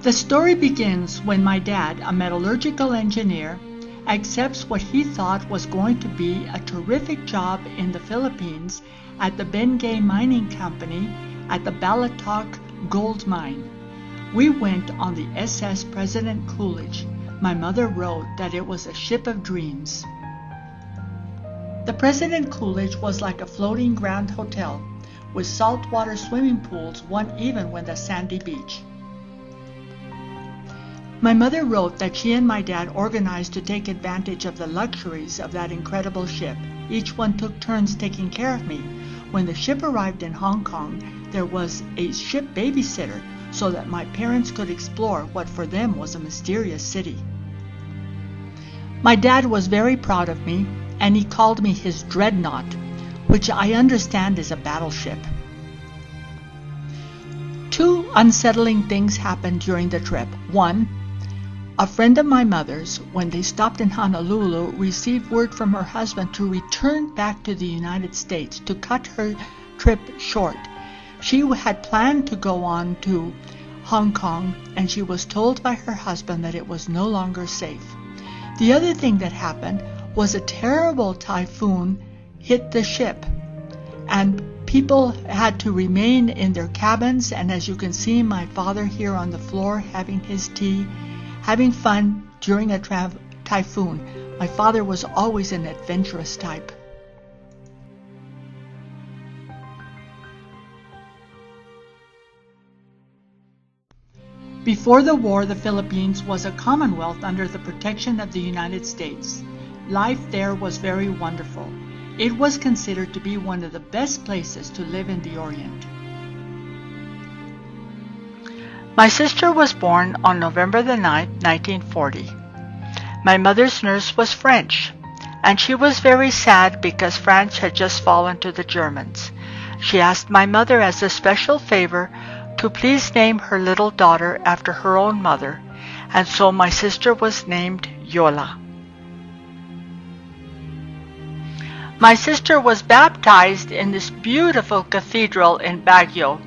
The story begins when my dad, a metallurgical engineer, accepts what he thought was going to be a terrific job in the Philippines at the Benguet Mining Company at the Balatok Gold Mine. We went on the SS President Coolidge. My mother wrote that it was a ship of dreams. The President Coolidge was like a floating grand hotel with saltwater swimming pools, one even with a sandy beach. My mother wrote that she and my dad organized to take advantage of the luxuries of that incredible ship. Each one took turns taking care of me. When the ship arrived in Hong Kong, there was a ship babysitter so that my parents could explore what for them was a mysterious city. My dad was very proud of me, and he called me his dreadnought, which I understand is a battleship. Two unsettling things happened during the trip. One, a friend of my mother's, when they stopped in Honolulu, received word from her husband to return back to the United States to cut her trip short. She had planned to go on to Hong Kong, and she was told by her husband that it was no longer safe. The other thing that happened was a terrible typhoon hit the ship, and people had to remain in their cabins, and as you can see, my father here on the floor having his tea, having fun during a typhoon. My father was always an adventurous type. Before the war, the Philippines was a commonwealth under the protection of the United States. Life there was very wonderful. It was considered to be one of the best places to live in the Orient. My sister was born on November the 9th, 1940. My mother's nurse was French, and she was very sad because France had just fallen to the Germans. She asked my mother as a special favor to please name her little daughter after her own mother, and so my sister was named Yola. My sister was baptized in this beautiful cathedral in Baguio.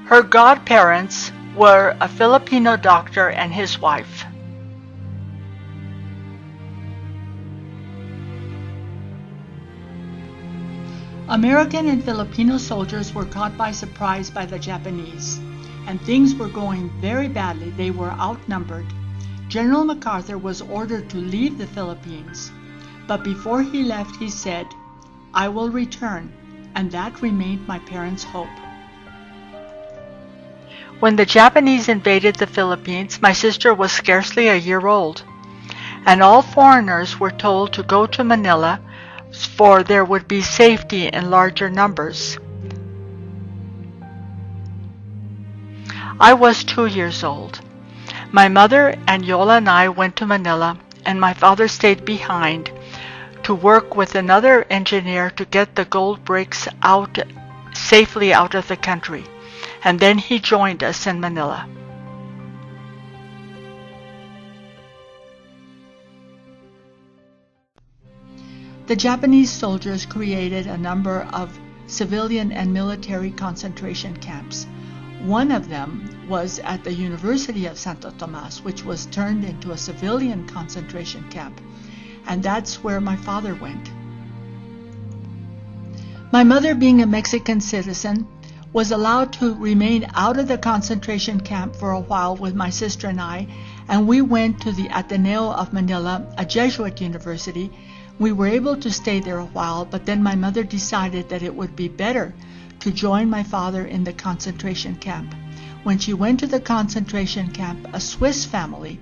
Her godparents were a Filipino doctor and his wife. American and Filipino soldiers were caught by surprise by the Japanese, and things were going very badly. They were outnumbered. General MacArthur was ordered to leave the Philippines, but before he left he said, "I will return," and that remained my parents' hope. When the Japanese invaded the Philippines, my sister was scarcely a year old, and all foreigners were told to go to Manila, for there would be safety in larger numbers. I was 2 years old. My mother and Yola and I went to Manila, and my father stayed behind to work with another engineer to get the gold bricks safely out of the country, and then he joined us in Manila. The Japanese soldiers created a number of civilian and military concentration camps. One of them was at the University of Santo Tomas, which was turned into a civilian concentration camp, and that's where my father went. My mother, being a Mexican citizen, was allowed to remain out of the concentration camp for a while with my sister and I, and we went to the Ateneo of Manila, a Jesuit university. We were able to stay there a while, but then my mother decided that it would be better to join my father in the concentration camp. When she went to the concentration camp, a Swiss family,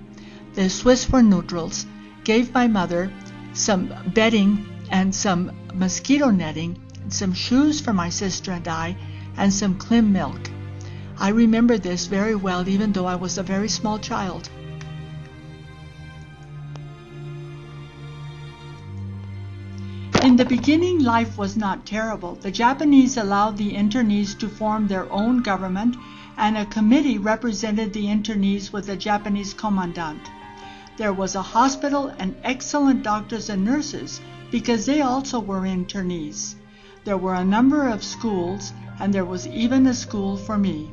the Swiss were neutrals, gave my mother some bedding and some mosquito netting, some shoes for my sister and I, and some clim milk. I remember this very well, even though I was a very small child. In the beginning, life was not terrible. The Japanese allowed the internees to form their own government, and a committee represented the internees with the Japanese commandant. There was a hospital and excellent doctors and nurses because they also were internees. There were a number of schools, and there was even a school for me.